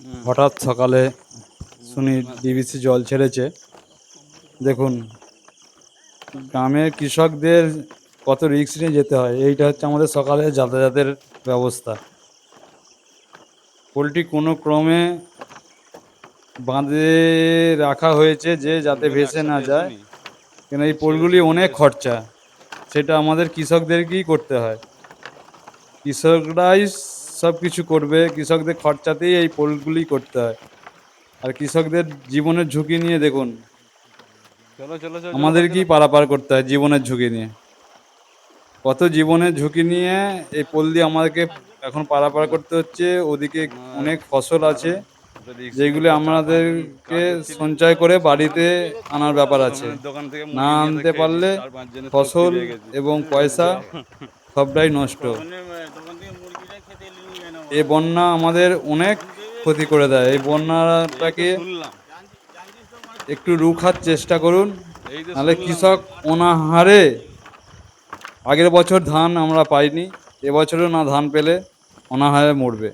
হঠাৎ সকালে শুনি ডিবিসি জল ছেড়েছে। দেখুন গ্রামের কৃষকদের কত রিস্ক নিয়ে যেতে হয়। এইটা হচ্ছে আমাদের সকালে যাতায়াতের ব্যবস্থা। পোলট্রি কোনো ক্রমে বাঁধে রাখা হয়েছে যে যাতে ভেসে না যায়, কেন এই পোলগুলি অনেক খরচা, সেটা আমাদের কৃষকদেরকেই করতে হয়। কৃষকরাই সব কিছু করবে, কৃষকদের খরচাতেই এই পোলগুলি করতে হয়। আর কৃষকদের জীবনের ঝুঁকি নিয়ে দেখুন, আমাদেরকেই পারাপার করতে হয় জীবনের ঝুঁকি নিয়ে। কত জীবনের ঝুঁকি নিয়ে এই পোল দিয়ে আমাদেরকে এখন পারাপার করতে হচ্ছে। ওদিকে অনেক ফসল আছে যেগুলি আমাদেরকে সঞ্চয় করে বাড়িতে আনার ব্যাপার আছে। না আনতে পারলে ফসল এবং পয়সা সবটাই নষ্ট। এই বন্যা আমাদের অনেক ক্ষতি করে দেয়। এই বন্যাটাকে একটু রুখার চেষ্টা করুন, নাহলে কৃষক অনাহারে, আগের বছর ধান আমরা পাইনি, এবছরও না ধান পেলে অনাহারে মরবে।